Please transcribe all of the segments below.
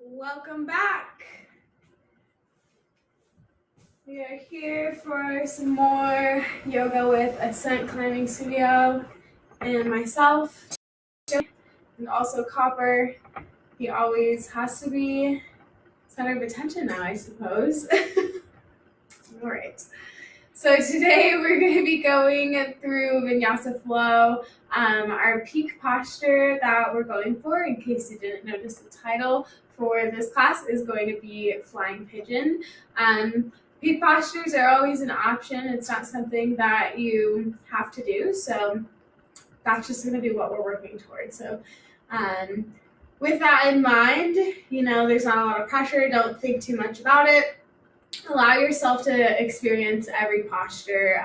Welcome back. We are here for some more yoga with Ascent Climbing Studio and myself, and also Copper. He always has to be center of attention now, I suppose. All right. So today we're going to be going through Vinyasa Flow. Our peak posture that we're going for, in case you didn't notice the title for this class, is going to be Flying Pigeon. Peak postures are always an option. It's not something that you have to do. So that's just going to be what we're working towards. So with that in mind, there's not a lot of pressure. Don't think too much about it. Allow yourself to experience every posture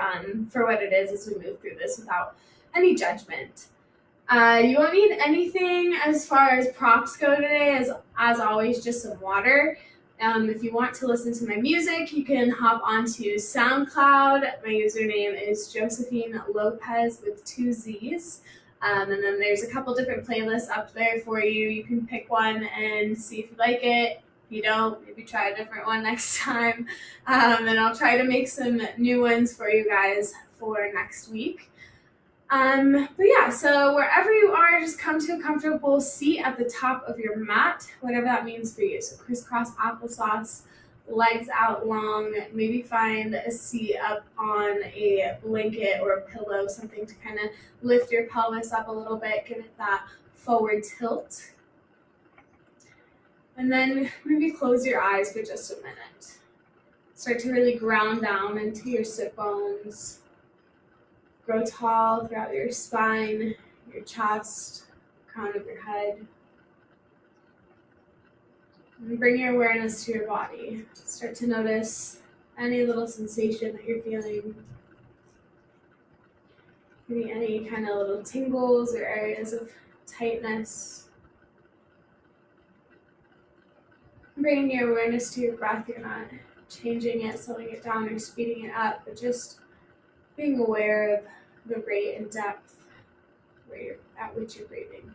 for what it is as we move through this without any judgment. You won't need anything as far as props go today, as always, just some water. If you want to listen to my music, you can hop onto SoundCloud. My username is Josephine Lopez with 2 Z's. And then there's a couple different playlists up there for you. You can pick one and see if you like it. If you don't, maybe try a different one next time. And I'll try to make some new ones for you guys for next week. But yeah, so wherever you are, just come to a comfortable seat at the top of your mat, whatever that means for you. So crisscross applesauce, legs out long, maybe find a seat up on a blanket or a pillow, something to kind of lift your pelvis up a little bit, give it that forward tilt. And then maybe close your eyes for just a minute. Start to really ground down into your sit bones. Grow tall throughout your spine, your chest, crown of your head. And bring your awareness to your body. Start to notice any little sensation that you're feeling. Maybe any kind of little tingles or areas of tightness. Bringing your awareness to your breath. You're not changing it, slowing it down, or speeding it up, but just being aware of the rate and depth at which you're breathing.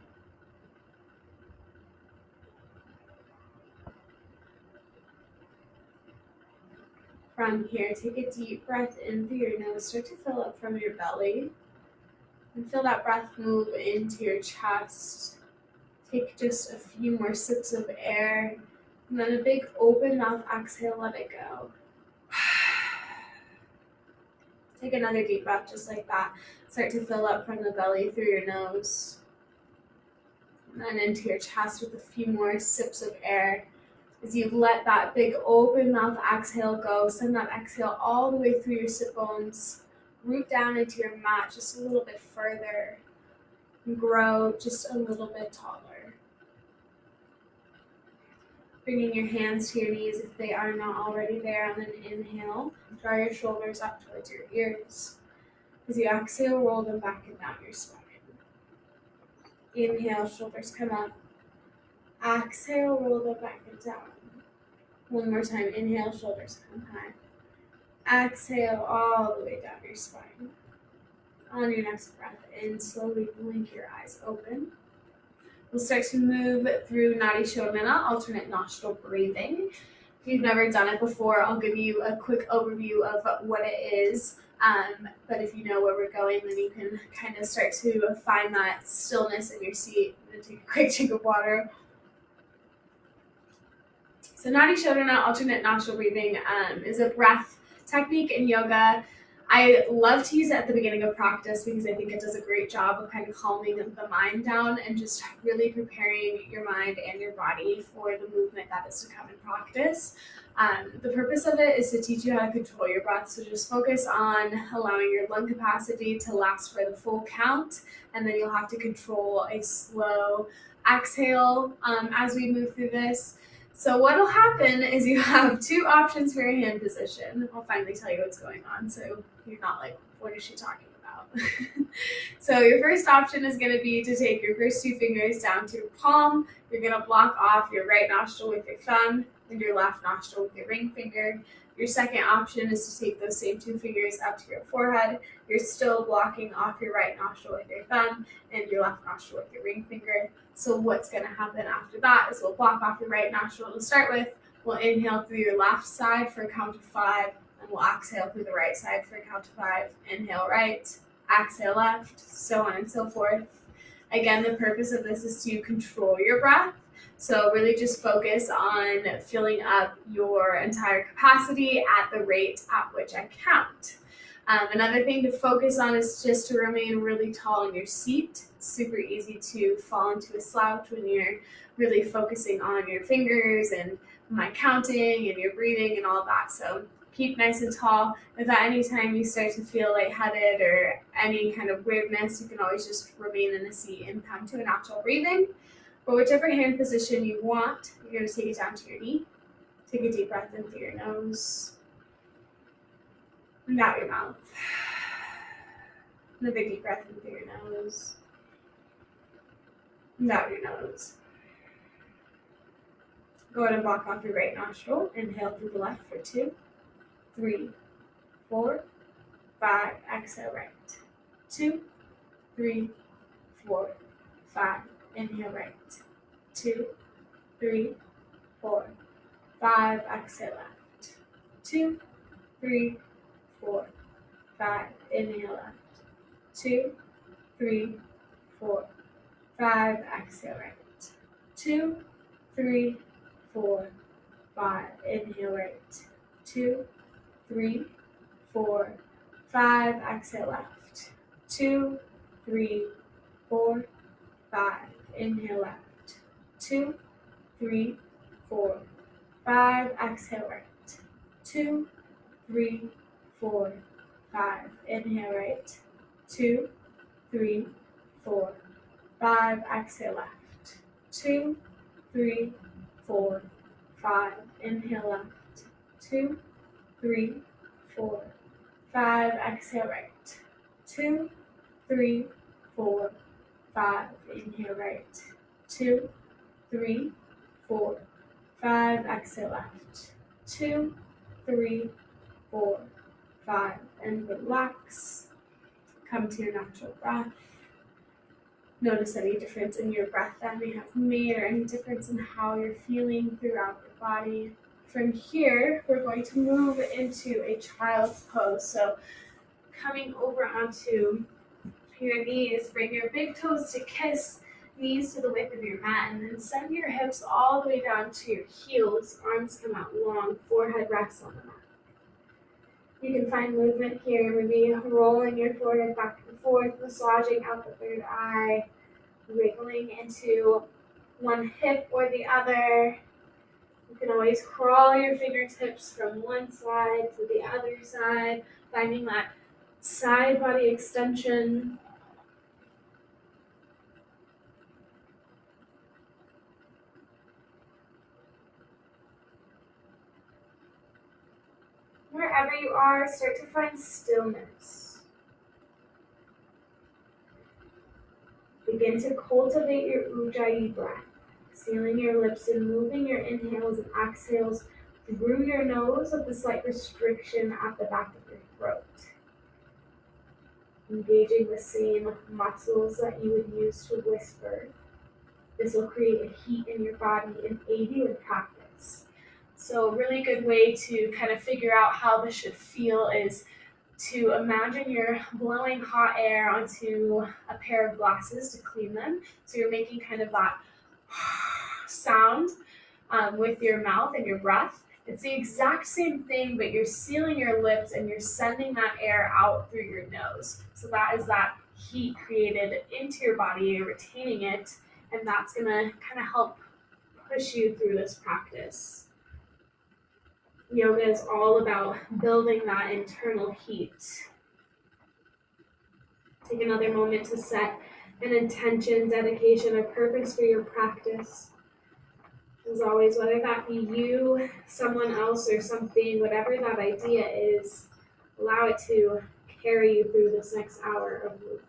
From here, take a deep breath in through your nose. Start to fill up from your belly. And feel that breath move into your chest. Take just a few more sips of air. And then a big open mouth exhale, let it go. Take another deep breath just like that. Start to fill up from the belly through your nose. And then into your chest with a few more sips of air. As you let that big open mouth exhale go, send that exhale all the way through your sit bones. Root down into your mat just a little bit further. And grow just a little bit taller. Bringing your hands to your knees if they are not already there on an inhale. Draw your shoulders up towards your ears. As you exhale, roll them back and down your spine. Inhale, shoulders come up. Exhale, roll them back and down. One more time. Inhale, shoulders come high. Exhale, all the way down your spine. On your next breath in, slowly blink your eyes open. We'll start to move through Nadi Shodhana, alternate nostril breathing. If you've never done it before, I'll give you a quick overview of what it is. But if you know where we're going, then you can kind of start to find that stillness in your seat. I'm going to take a quick drink of water. So Nadi Shodhana, alternate nostril breathing, is a breath technique in yoga. I love to use it at the beginning of practice because I think it does a great job of kind of calming the mind down and just really preparing your mind and your body for the movement that is to come in practice. The purpose of it is to teach you how to control your breath. So just focus on allowing your lung capacity to last for the full count, and then you'll have to control a slow exhale as we move through this. So what will happen is you have 2 options for your hand position. I'll finally tell you what's going on, so you're not like, what is she talking about? So your first option is going to be to take your first two fingers down to your palm. You're going to block off your right nostril with your thumb and your left nostril with your ring finger. Your second option is to take those same two fingers up to your forehead. You're still blocking off your right nostril with your thumb and your left nostril with your ring finger. So what's going to happen after that is we'll block off your right nostril to start with. We'll inhale through your left side for a count of 5, and we'll exhale through the right side for a count of 5. Inhale right, exhale left, so on and so forth. Again, the purpose of this is to control your breath. So really just focus on filling up your entire capacity at the rate at which I count. Another thing to focus on is just to remain really tall in your seat. It's super easy to fall into a slouch when you're really focusing on your fingers and my counting and your breathing and all that. So keep nice and tall. If at any time you start to feel lightheaded or any kind of weirdness, you can always just remain in the seat and come to a natural breathing. But whichever hand position you want, you're going to take it down to your knee. Take a deep breath in through your nose and out your mouth. Another deep breath in through your nose and out your nose. Go ahead and block off your right nostril. Inhale through the left for 2, 3, 4, 5. Exhale right. 2, 3, 4, 5. Inhale right. 2, 3, 4, 5. Exhale left. 2, 3, 4, 5. Inhale left. 2, 3, 4, 5. Exhale right. 2, 3, 4, 5. Inhale right. 2, 3, 4, 5. Exhale left. 2, 3, 4, 5. Inhale left. 2, 3, 4, 5. Exhale right. 2, 3, 4, 5. Inhale right. 2, 3, 4, 5. Exhale left. 2, 3, 4, 5. Inhale left. 2, 3, 4, 5. Exhale right. 2, 3, 4, 5. Inhale right. 2, 3, 4, 5. Exhale left. 2, 3, 4, 5. And relax. Come to your natural breath. Notice any difference in your breath that may have made or any difference in how you're feeling throughout your body. From here, we're going to move into a child's pose. So coming over onto your knees, bring your big toes to kiss, knees to the width of your mat, and then send your hips all the way down to your heels. Arms come out long, forehead rests on the mat. You can find movement here, maybe rolling your forehead back and forth, massaging out the third eye, wriggling into one hip or the other. You can always crawl your fingertips from one side to the other side, finding that side body extension. Wherever you are, start to find stillness. Begin to cultivate your Ujjayi breath, sealing your lips and moving your inhales and exhales through your nose with a slight restriction at the back of your throat. Engaging the same muscles that you would use to whisper. This will create a heat in your body and aid you in practice. So a really good way to kind of figure out how this should feel is to imagine you're blowing hot air onto a pair of glasses to clean them. So you're making kind of that sound with your mouth and your breath. It's the exact same thing, but you're sealing your lips and you're sending that air out through your nose. So that is that heat created into your body, you're retaining it, and that's going to kind of help push you through this practice. Yoga is all about building that internal heat. Take another moment to set an intention, dedication, or purpose for your practice. As always, whether that be you, someone else, or something, whatever that idea is, allow it to carry you through this next hour of movement.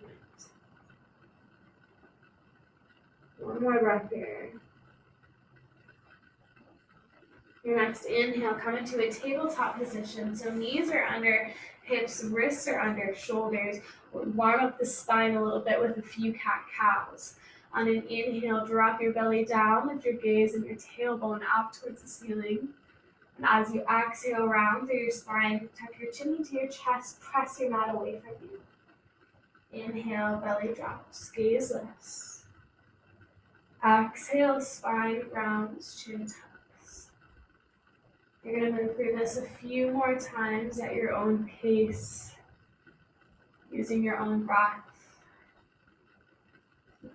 One more breath here. Your next inhale, come into a tabletop position. So knees are under hips, wrists are under shoulders. Warm up the spine a little bit with a few cat-cows. On an inhale, drop your belly down, lift your gaze and your tailbone up towards the ceiling. And as you exhale, round through your spine, tuck your chin into your chest, press your mat away from you. Inhale, belly drops, gaze lifts. Exhale, spine rounds, chin tucks. You're going to move through this a few more times at your own pace, using your own breath.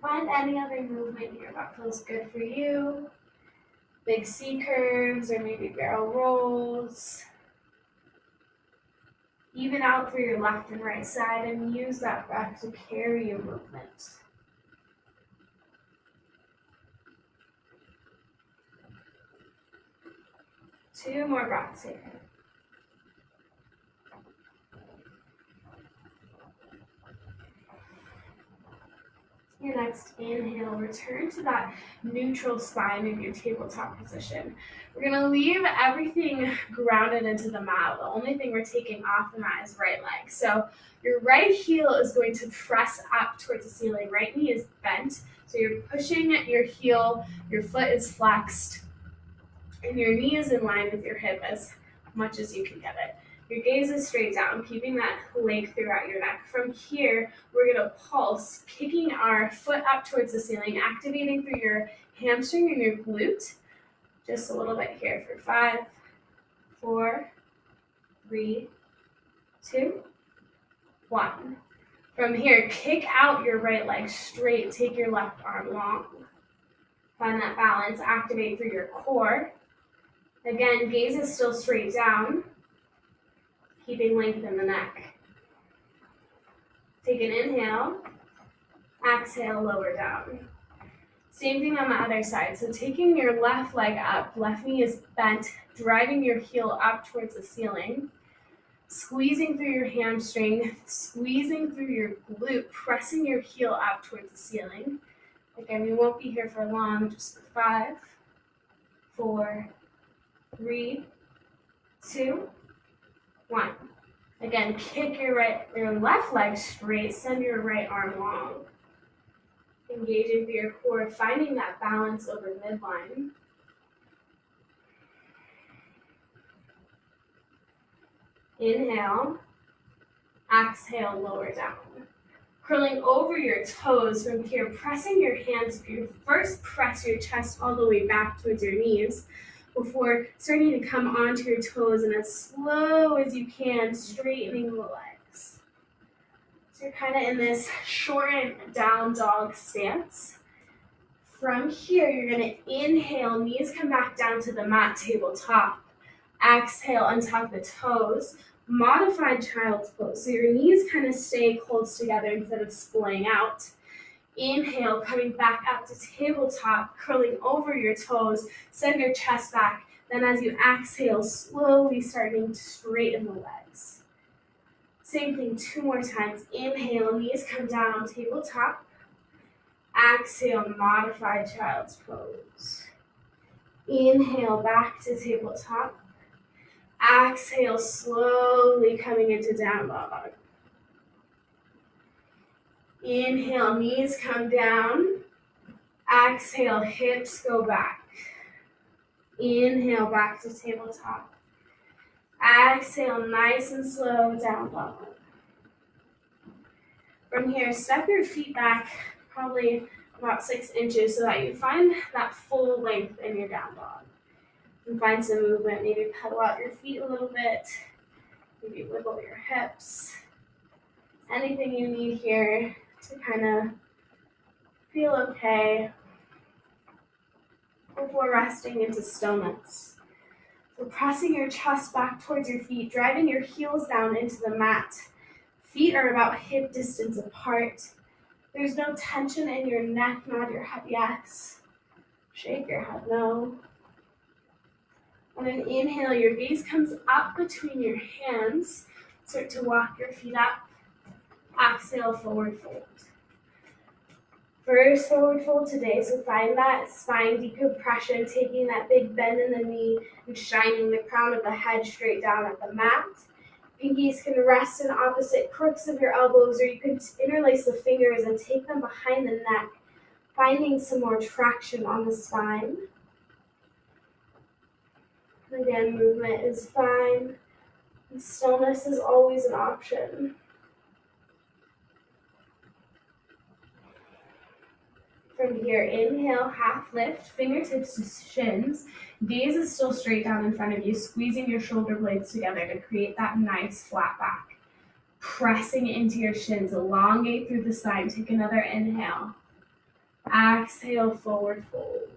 Find any other movement here that feels good for you. Big C curves or maybe barrel rolls. Even out through your left and right side and use that breath to carry your movement. Two more breaths here. Your next inhale, return to that neutral spine in your tabletop position. We're going to leave everything grounded into the mat. The only thing we're taking off the mat is right leg. So your right heel is going to press up towards the ceiling. Right knee is bent. So you're pushing your heel, your foot is flexed, and your knee is in line with your hip as much as you can get it. Your gaze is straight down, keeping that leg throughout your neck. From here, we're going to pulse, kicking our foot up towards the ceiling, activating through your hamstring and your glute. Just a little bit here for 5, 4, 3, 2, 1. From here, kick out your right leg straight, take your left arm long. Find that balance, activate through your core. Again, gaze is still straight down, keeping length in the neck. Take an inhale, exhale, lower down. Same thing on the other side. So taking your left leg up, left knee is bent, driving your heel up towards the ceiling, squeezing through your hamstring, squeezing through your glute, pressing your heel up towards the ceiling. Again, we won't be here for long, just for 5, 4, 3, 2, 1. Again, kick your left leg straight, send your right arm long. Engaging through your core, finding that balance over midline. Inhale, exhale, lower down. Curling over your toes from here, pressing your hands. You first press your chest all the way back towards your knees before starting to come onto your toes, and as slow as you can, straightening the legs. So you're kind of in this shortened down dog stance. From here, you're going to inhale, knees come back down to the mat, tabletop. Exhale, untuck the toes. Modified child's pose. So your knees kind of stay close together instead of splaying out. Inhale, coming back up to tabletop, curling over your toes, send your chest back. Then as you exhale, slowly starting to straighten the legs. Same thing 2 more times. Inhale, knees come down, tabletop. Exhale, modified child's pose. Inhale, back to tabletop. Exhale, slowly coming into down dog. Inhale, knees come down. Exhale, hips go back. Inhale, back to tabletop. Exhale, nice and slow, down dog. From here, step your feet back probably about 6 inches so that you find that full length in your down dog. And find some movement, maybe pedal out your feet a little bit, maybe wiggle your hips. Anything you need here to kind of feel okay before resting into stillness. So pressing your chest back towards your feet, driving your heels down into the mat. Feet are about hip distance apart. There's no tension in your neck, nod your head yes. Shake your head no. On an inhale, your gaze comes up between your hands. Start to walk your feet up. exhale, forward fold. First forward fold today, so find that spine decompression, taking that big bend in the knee and shining the crown of the head straight down at the mat. Pinkies can rest in opposite crooks of your elbows, or you can interlace the fingers and take them behind the neck, finding some more traction on the spine. Again, movement is fine. Stillness is always an option. From here, inhale, half lift, fingertips to shins. Gaze is still straight down in front of you, squeezing your shoulder blades together to create that nice flat back. Pressing into your shins, elongate through the spine. Take another inhale. Exhale, forward fold.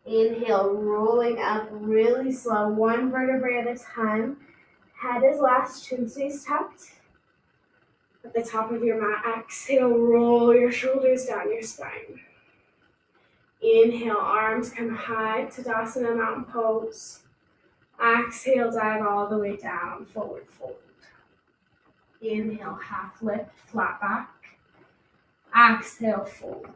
Inhale, rolling up really slow, one vertebrae at a time. Head is last, chin stays tucked. At the top of your mat, exhale, roll your shoulders down your spine. Inhale, arms come high, Tadasana, mountain pose. Exhale, dive all the way down, forward fold. Inhale, half lift, flat back. Exhale, fold.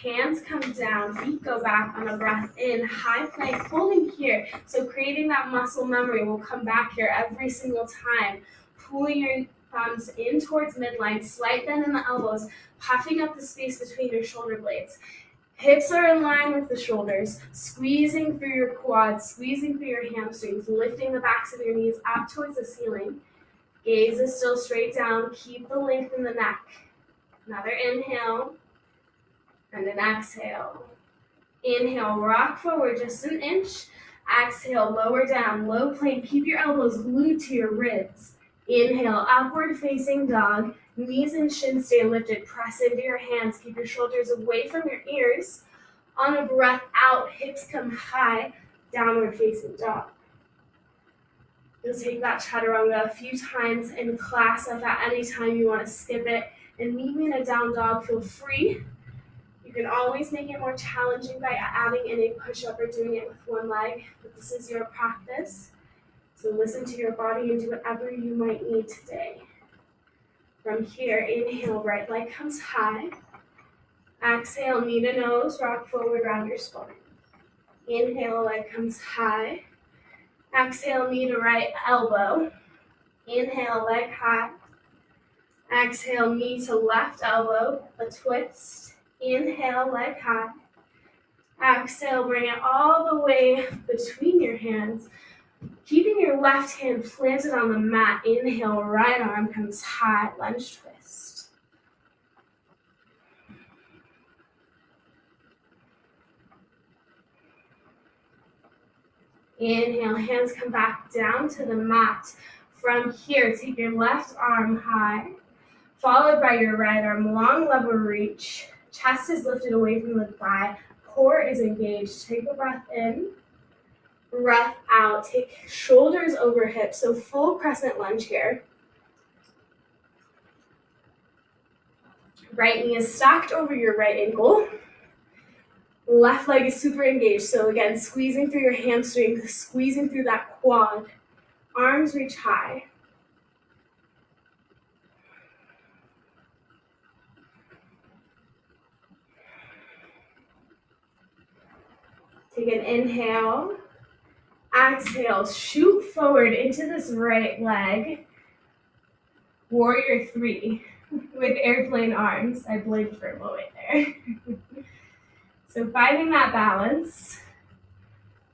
Hands come down, feet go back on a breath in, high plank, holding here. So creating that muscle memory, will come back here every single time. Pulling your thumbs in towards midline, slight bend in the elbows, puffing up the space between your shoulder blades. Hips are in line with the shoulders, squeezing through your quads, squeezing through your hamstrings, lifting the backs of your knees up towards the ceiling. Gaze is still straight down, keep the length in the neck. Another inhale, and an exhale. Inhale, rock forward just an inch. Exhale, lower down, low plank. Keep your elbows glued to your ribs. Inhale, upward facing dog. Knees and shins stay lifted. Press into your hands. Keep your shoulders away from your ears. On a breath out, hips come high. Downward facing dog. You'll take that chaturanga a few times in class. If at any time you want to skip it and meet me in a down dog, feel free. You can always make it more challenging by adding in a push-up or doing it with one leg, but this is your practice. So listen to your body and do whatever you might need today. From here, inhale, right leg comes high. Exhale, knee to nose, rock forward, round your spine. Inhale, leg comes high. Exhale, knee to right elbow. Inhale, leg high. Exhale, knee to left elbow, a twist. Inhale, leg high. Exhale, bring it all the way between your hands. Keeping your left hand planted on the mat. Inhale, right arm comes high, lunge twist. Inhale, hands come back down to the mat. From here, take your left arm high, followed by your right arm, long lever reach. Chest is lifted away from the thigh. Core is engaged. Take a breath in. Breath out. Take shoulders over hips. So full crescent lunge here. Right knee is stacked over your right ankle. Left leg is super engaged. So again, squeezing through your hamstrings, squeezing through that quad. Arms reach high. Take an inhale. Exhale, shoot forward into this right leg. Warrior 3 with airplane arms. I blinked for a moment there. So finding that balance.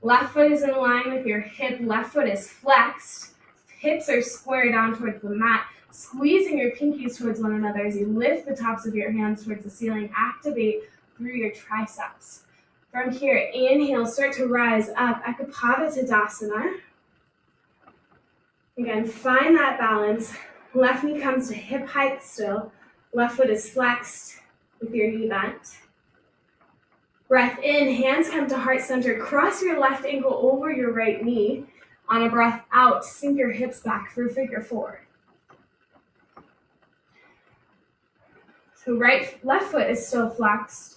Left foot is in line with your hip. Left foot is flexed. Hips are square down towards the mat. Squeezing your pinkies towards one another as you lift the tops of your hands towards the ceiling. Activate through your triceps. From here, inhale, start to rise up, Ekapada Tadasana. Again, find that balance. Left knee comes to hip height still. Left foot is flexed with your knee bent. Breath in, hands come to heart center. Cross your left ankle over your right knee. On a breath out, sink your hips back through figure 4. So left foot is still flexed.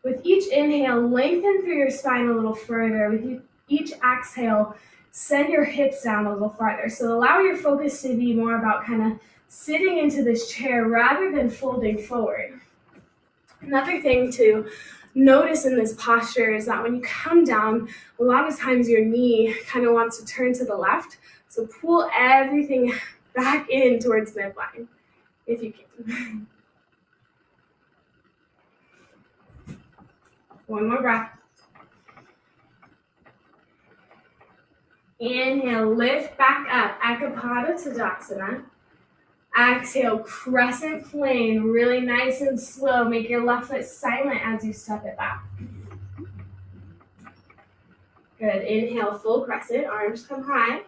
With each inhale, lengthen through your spine a little further. With each exhale, send your hips down a little farther. So allow your focus to be more about kind of sitting into this chair rather than folding forward. Another thing to notice in this posture is that when you come down, a lot of times your knee kind of wants to turn to the left. So pull everything back in towards midline, if you can. One more breath. Inhale, lift back up, Ekapada Tadasana. Exhale, crescent plane, really nice and slow. Make your left foot silent as you step it back. Good, inhale, full crescent, arms come high.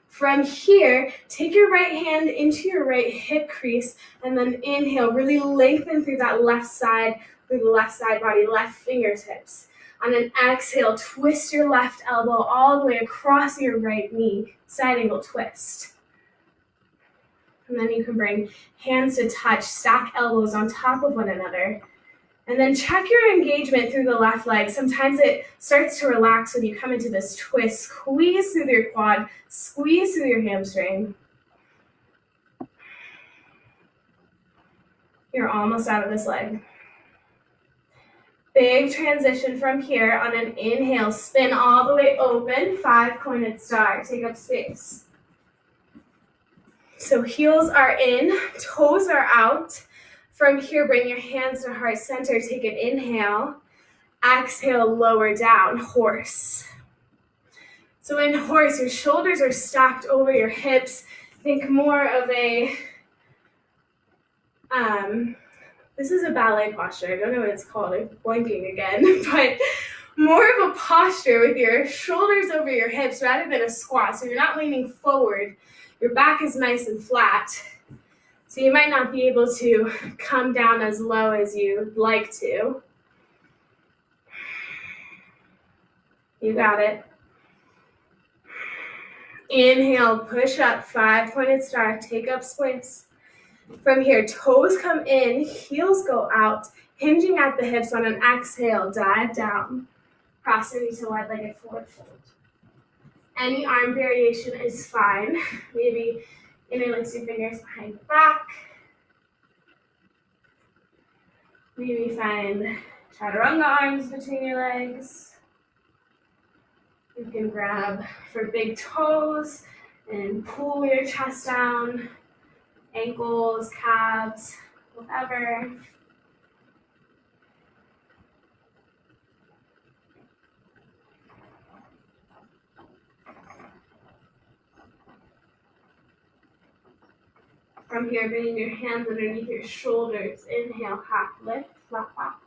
From here, take your right hand into your right hip crease, and then inhale, really lengthen through that left side, through the left side body, left fingertips. And then exhale, twist your left elbow all the way across your right knee, side angle twist. And then you can bring hands to touch, stack elbows on top of one another. And then check your engagement through the left leg. Sometimes it starts to relax when you come into this twist. Squeeze through your quad, squeeze through your hamstring. You're almost out of this leg. Big transition from here. On an inhale, spin all the way open, 5-pointed star. Take up space. So heels are in, toes are out. From here, bring your hands to heart center. Take an inhale. Exhale, lower down, horse. So in horse, your shoulders are stacked over your hips. Think more of a, this is a ballet posture. I don't know what it's called. I'm blanking again. But more of a posture with your shoulders over your hips rather than a squat. So you're not leaning forward. Your back is nice and flat. So you might not be able to come down as low as you'd like to. You got it. Inhale, push up, 5-pointed star, take up space. From here, toes come in, heels go out, hinging at the hips. On an exhale, dive down. Cross your knee to wide-legged forward fold. Any arm variation is fine. Maybe interlace your fingers behind the back. Maybe find chaturanga arms between your legs. You can grab for big toes and pull your chest down, ankles, calves, whatever. From here, bringing your hands underneath your shoulders. Inhale, half lift, flat back.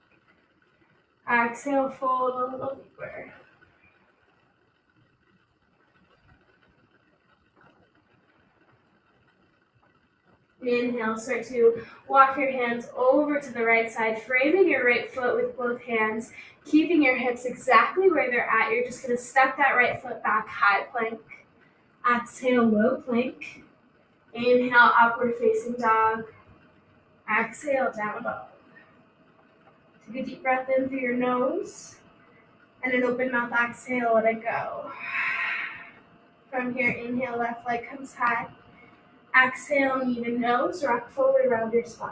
Exhale, fold a little deeper. Inhale, start to walk your hands over to the right side, framing your right foot with both hands, keeping your hips exactly where they're at. You're just going to step that right foot back, high plank. Exhale, low plank. Inhale, upward facing dog. Exhale, down dog. Take a deep breath in through your nose. And an open mouth exhale, let it go. From here, inhale, left leg comes high. Exhale, knee to nose, rock forward, round your spine.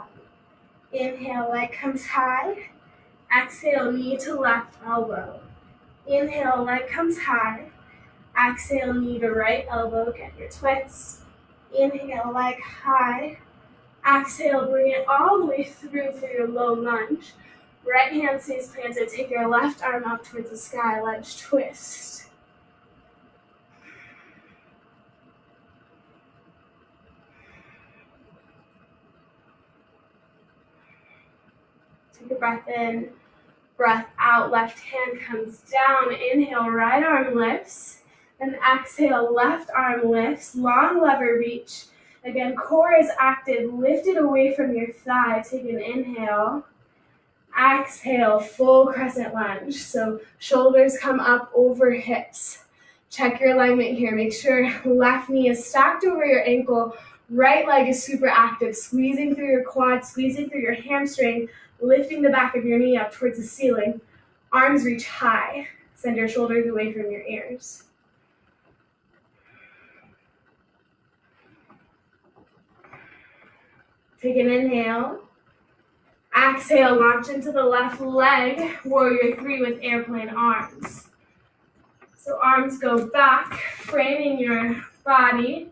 Inhale, leg comes high. Exhale, knee to left elbow. Inhale, leg comes high. Exhale, knee to right elbow, get your twist. Inhale, leg high. Exhale, bring it all the way through for your low lunge. Right hand stays planted. Take your left arm up towards the sky, lunge twist. Take a breath in, breath out, left hand comes down. Inhale, right arm lifts. And exhale, left arm lifts, long lever reach. Again, core is active, lift it away from your thigh. Take an inhale. Exhale, full crescent lunge. So shoulders come up over hips. Check your alignment here. Make sure left knee is stacked over your ankle. Right leg is super active, squeezing through your quad, squeezing through your hamstring, lifting the back of your knee up towards the ceiling. Arms reach high. Send your shoulders away from your ears. Take an inhale. Exhale, launch into the left leg, warrior three with airplane arms. So arms go back, framing your body.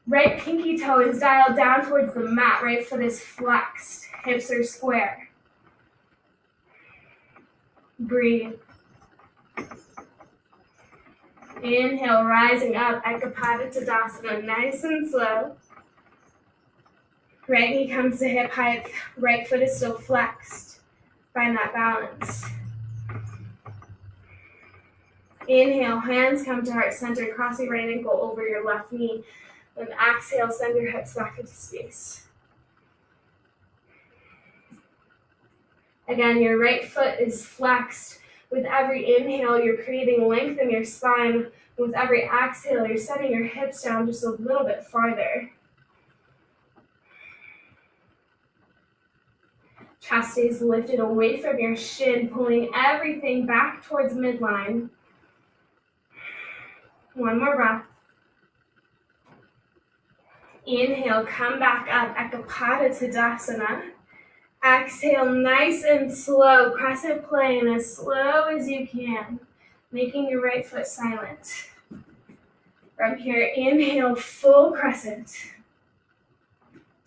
Right pinky toe is dialed down towards the mat, right foot is flexed, hips are square. Breathe. Inhale, rising up, Ekapada Tadasana, nice and slow. Right knee comes to hip height, right foot is still flexed. Find that balance. Inhale, hands come to heart center, cross your right ankle over your left knee. Then exhale, send your hips back into space. Again, your right foot is flexed. With every inhale, you're creating length in your spine. With every exhale, you're setting your hips down just a little bit farther. Chest stays lifted away from your shin, pulling everything back towards midline. One more breath. Inhale, come back up, Ekapada Tadasana. Exhale, nice and slow, crescent plane as slow as you can, making your right foot silent. From here, inhale, full crescent.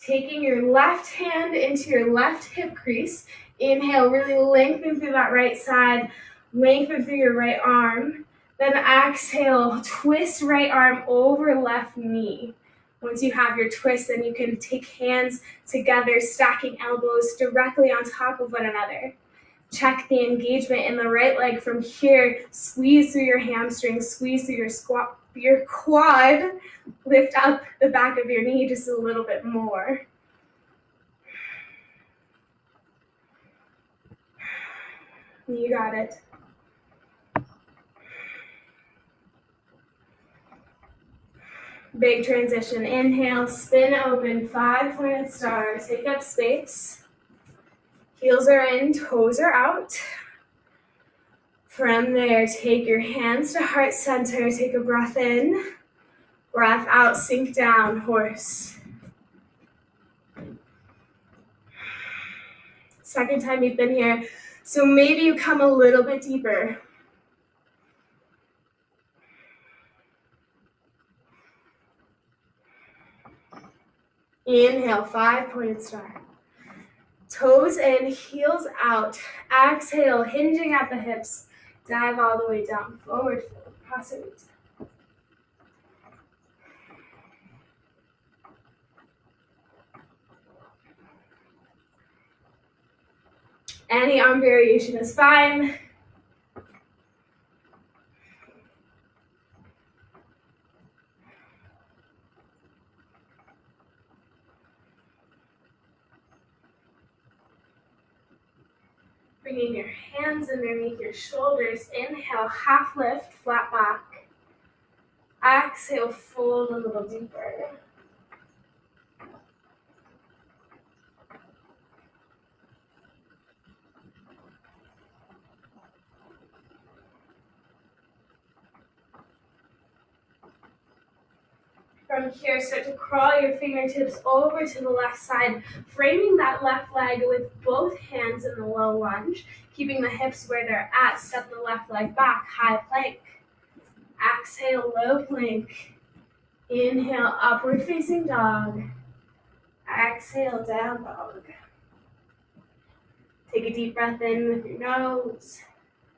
Taking your left hand into your left hip crease. Inhale, really lengthen through that right side, lengthen through your right arm. Then exhale, twist right arm over left knee. Once you have your twist, then you can take hands together, stacking elbows directly on top of one another. Check the engagement in the right leg from here. Squeeze through your hamstrings, squeeze through your quad. Lift up the back of your knee just a little bit more. You got it. Big transition. Inhale, spin open, 5-pointed star. Take up space. Heels are in, toes are out. From there, take your hands to heart center. Take a breath in, breath out, sink down, horse. Second time you've been here, so maybe you come a little bit deeper. Inhale, 5-pointed star. Toes in, heels out. Exhale, hinging at the hips. Dive all the way down. Forward fold, Prasarita. Any arm variation is fine. Bringing your hands underneath your shoulders. Inhale, half lift, flat back. Exhale, fold a little deeper. From here, start to crawl your fingertips over to the left side, framing that left leg with both hands in the low lunge, keeping the hips where they're at. Step the left leg back, high plank. Exhale, low plank. Inhale, upward facing dog. Exhale, down dog. Take a deep breath in with your nose.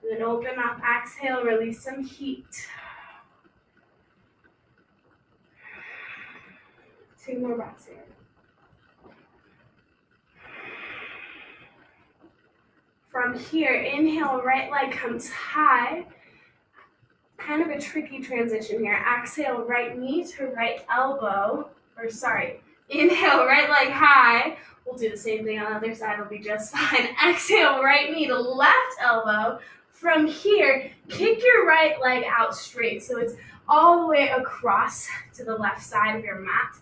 And then open up, exhale, release some heat. 2 more breaths here. From here, inhale, right leg comes high. Kind of a tricky transition here. Exhale, right knee to right elbow. Inhale, right leg high. We'll do the same thing on the other side, it'll be just fine. Exhale, right knee to left elbow. From here, kick your right leg out straight. So it's all the way across to the left side of your mat.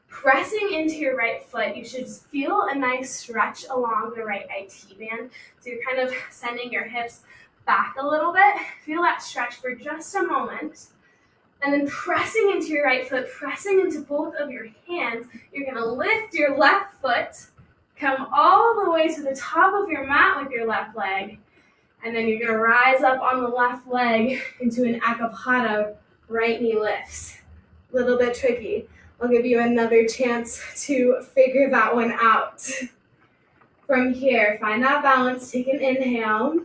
Pressing into your right foot, you should feel a nice stretch along the right IT band. So you're kind of sending your hips back a little bit. Feel that stretch for just a moment. And then pressing into your right foot, pressing into both of your hands, you're going to lift your left foot, come all the way to the top of your mat with your left leg, and then you're going to rise up on the left leg into an acapata, right knee lifts. A little bit tricky. I'll give you another chance to figure that one out. From here, find that balance, take an inhale.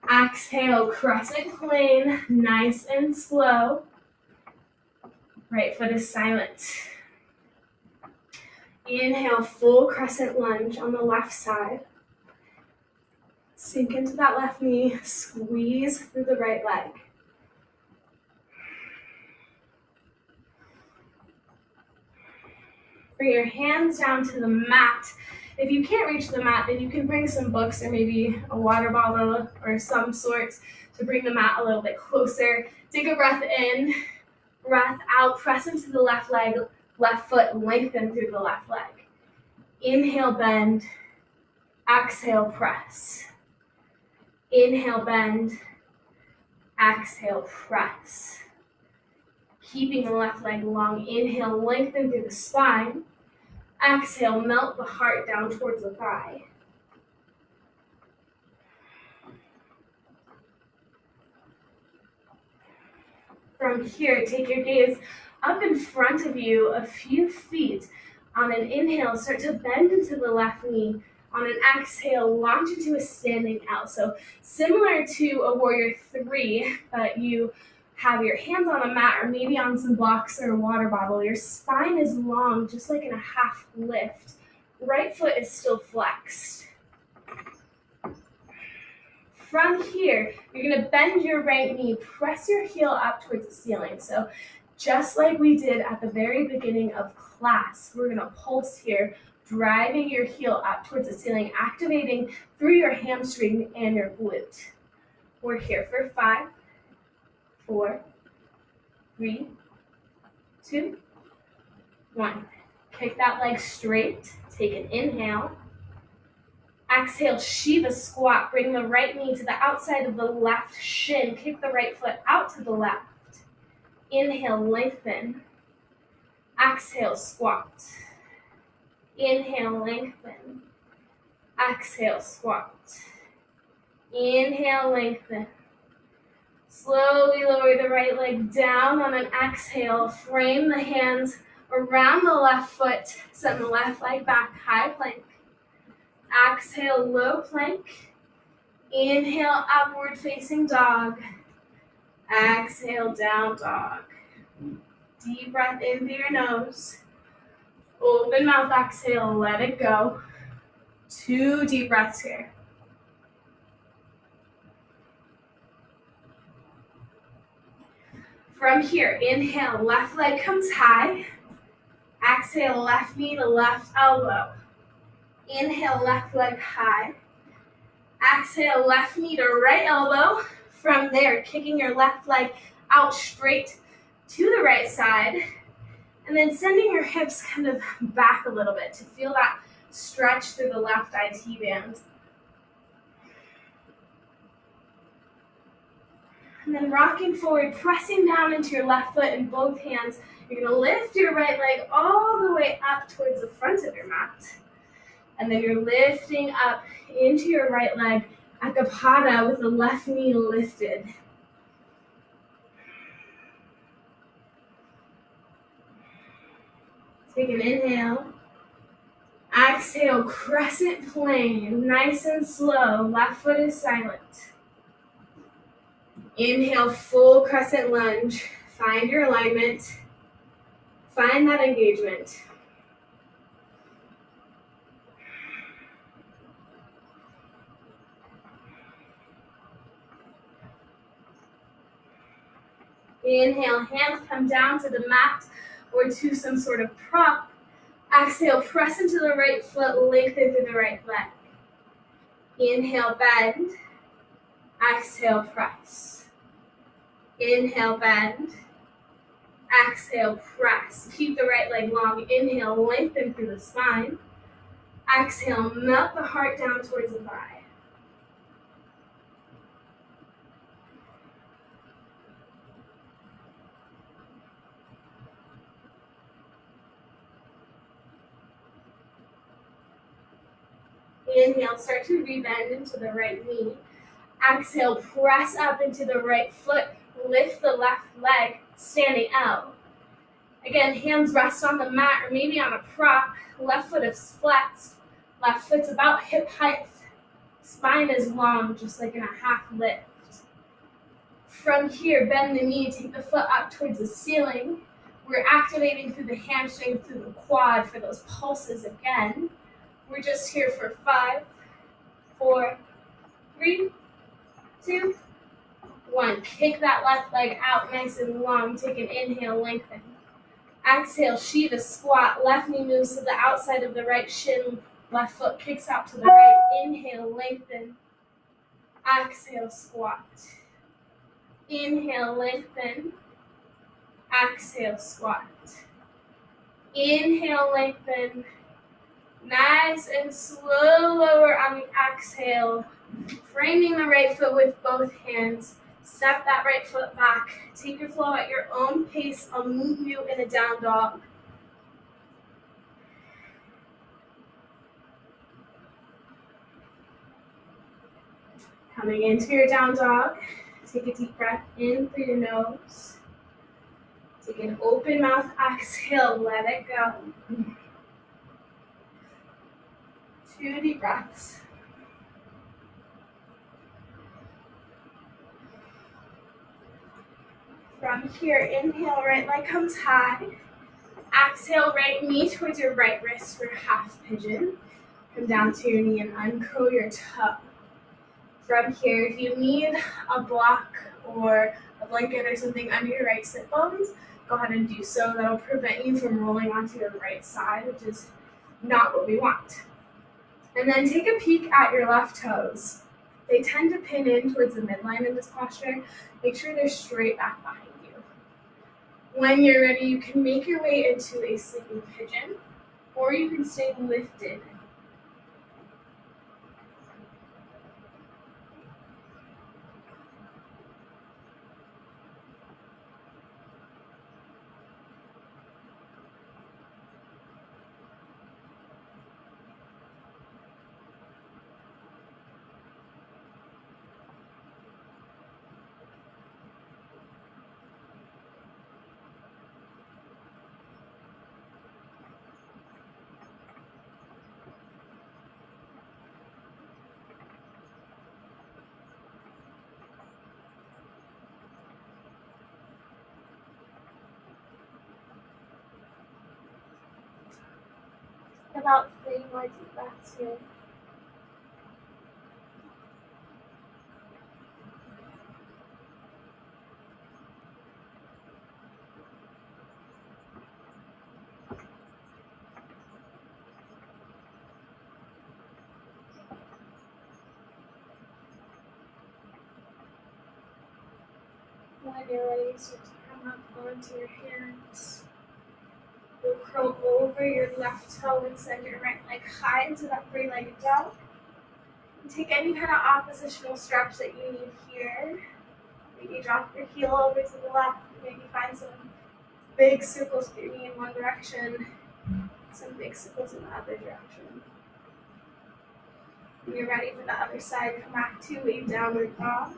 Exhale, crescent plane, nice and slow. Right foot is silent. Inhale, full crescent lunge on the left side. Sink into that left knee, squeeze through the right leg. Bring your hands down to the mat. If you can't reach the mat, then you can bring some books or maybe a water bottle or some sort to bring the mat a little bit closer. Take a breath in, breath out, press into the left leg, left foot, lengthen through the left leg. Inhale, bend. Exhale, press. Inhale, bend. Exhale, press. Keeping the left leg long. Inhale, lengthen through the spine. Exhale, melt the heart down towards the thigh. From here, take your gaze up in front of you a few feet. On an inhale, start to bend into the left knee. On an exhale, launch into a standing L. So similar to a warrior 3, but you have your hands on a mat or maybe on some blocks or a water bottle. Your spine is long, just like in a half lift. Right foot is still flexed. From here, you're going to bend your right knee, press your heel up towards the ceiling. So just like we did at the very beginning of class, we're going to pulse here, driving your heel up towards the ceiling, activating through your hamstring and your glute. We're here for 5, 4, 3, 2, 1. Kick that leg straight. Take an inhale. Exhale, Shiva squat. Bring the right knee to the outside of the left shin. Kick the right foot out to the left. Inhale, lengthen. Exhale, squat. Inhale, lengthen. Exhale, squat. Inhale, lengthen. Slowly lower the right leg down on an exhale. Frame the hands around the left foot. Send the left leg back, high plank. Exhale, low plank. Inhale, upward facing dog. Exhale, down dog. Deep breath in through your nose. Open mouth, exhale, let it go. 2 deep breaths here. From here, inhale, left leg comes high. Exhale, left knee to left elbow. Inhale, left leg high. Exhale, left knee to right elbow. From there, kicking your left leg out straight to the right side. And then sending your hips kind of back a little bit to feel that stretch through the left IT band. And then rocking forward, pressing down into your left foot in both hands. You're going to lift your right leg all the way up towards the front of your mat. And then you're lifting up into your right leg, acapata with the left knee lifted. Take an inhale. Exhale, crescent plane, nice and slow. Left foot is silent. Inhale, full crescent lunge. Find your alignment. Find that engagement. Inhale, hands come down to the mat or to some sort of prop. Exhale, press into the right foot, lengthen through the right leg. Inhale, bend. Exhale, press. Inhale, bend. Exhale, press. Keep the right leg long. Inhale, lengthen through the spine. Exhale, melt the heart down towards the thigh. Inhale, start to rebend into the right knee. Exhale, press up into the right foot. Lift the left leg, standing out. Again, hands rest on the mat or maybe on a prop. Left foot is flexed. Left foot's about hip height. Spine is long, just like in a half lift. From here, bend the knee, take the foot up towards the ceiling. We're activating through the hamstring, through the quad for those pulses again. We're just here for 5, 4, 3, 2, 1. Kick that left leg out nice and long. Take an inhale, lengthen. Exhale, Shiva squat. Left knee moves to the outside of the right shin. Left foot kicks out to the right. Inhale, lengthen. Exhale, squat. Inhale, lengthen. Exhale, squat. Inhale, lengthen. Nice and slow lower on the exhale. Framing the right foot with both hands. Step that right foot back. Take your flow at your own pace. I'll move you in a down dog. Coming into your down dog. Take a deep breath in through your nose. Take an open mouth exhale. Let it go. 2 deep breaths. From here, inhale, right leg comes high. Exhale, right knee towards your right wrist for half pigeon. Come down to your knee and uncurl your toe. From here, if you need a block or a blanket or something under your right sit bones, go ahead and do so. That'll prevent you from rolling onto your right side, which is not what we want. And then take a peek at your left toes. They tend to pin in towards the midline in this posture. Make sure they're straight back behind you. When you're ready, you can make your way into a sleeping pigeon, or you can stay lifted. About 3 more deep breaths here. When you're ready, start to come up onto your hands. You'll curl over your left toe and send your right leg high into that 3-legged dog. And take any kind of oppositional stretch that you need here. Maybe drop your heel over to the left. Maybe find some big circles with your knee in one direction. Some big circles in the other direction. When you're ready for the other side, come back to a downward dog.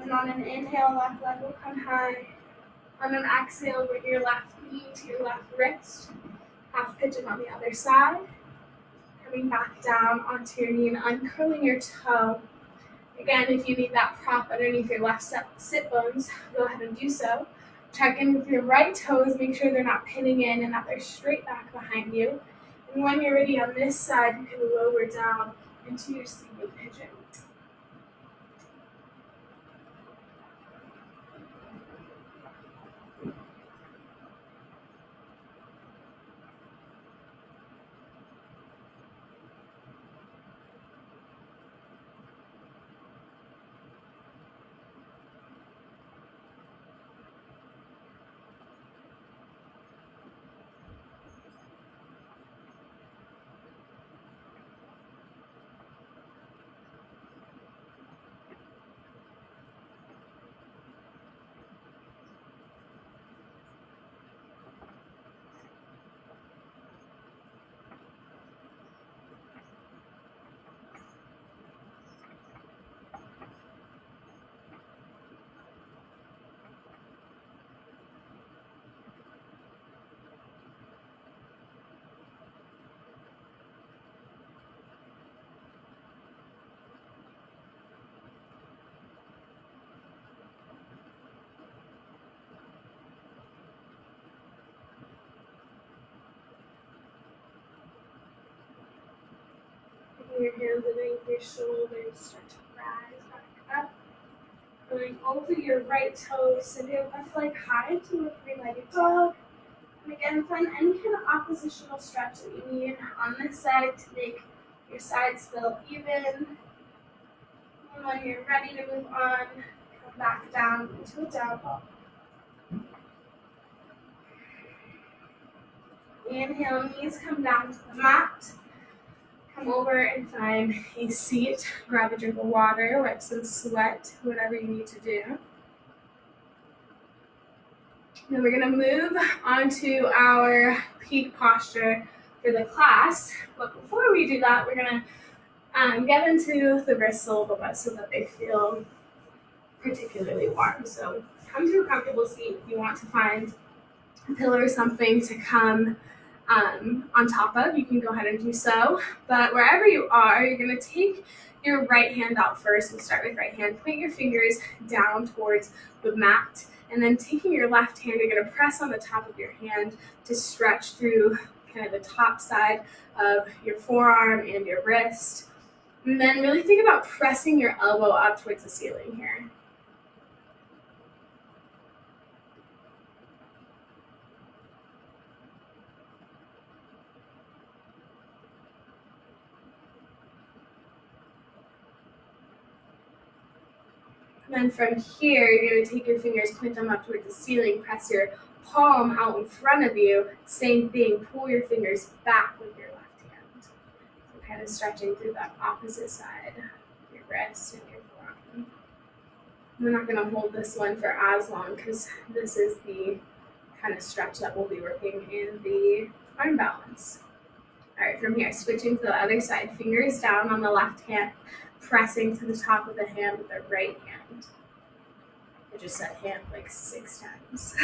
And on an inhale, left leg will come high. On an exhale, bring your left knee to your left wrist. Half pigeon on the other side. Coming back down onto your knee and uncurling your toe. Again, if you need that prop underneath your left sit bones, go ahead and do so. Check in with your right toes. Make sure they're not pinning in and that they're straight back behind you. And when you're ready on this side, you can lower down into your sleeping pigeon. your hands underneath your shoulders, start to rise back up. Going over your right toes, so do a left high to a three-legged dog. And again, find any kind of oppositional stretch that you need on this side to make your sides feel even. And when you're ready to move on, come back down into a down dog. Inhale, knees come down to the mat. Come over and find a seat. Grab a drink of water, wipe some sweat, whatever you need to do. Then we're going to move on to our peak posture for the class. But before we do that, we're going to get into the wrists a little bit so that they feel particularly warm. So come to a comfortable seat. If you want to find a pillow or something to come on top of, you can go ahead and do so. But wherever you are, you're going to take your right hand out first. We'll start with right hand. Point your fingers down towards the mat. And then taking your left hand, you're going to press on the top of your hand to stretch through kind of the top side of your forearm and your wrist. And then really think about pressing your elbow up towards the ceiling here. And then from here, you're going to take your fingers, point them up towards the ceiling, press your palm out in front of you. Same thing, pull your fingers back with your left hand. So kind of stretching through that opposite side, your wrist and your forearm. We're not going to hold this one for as long because this is the kind of stretch that we'll be working in the arm balance. All right, from here, switching to the other side, fingers down on the left hand, pressing to the top of the hand with the right hand. I just said hand like 6 times.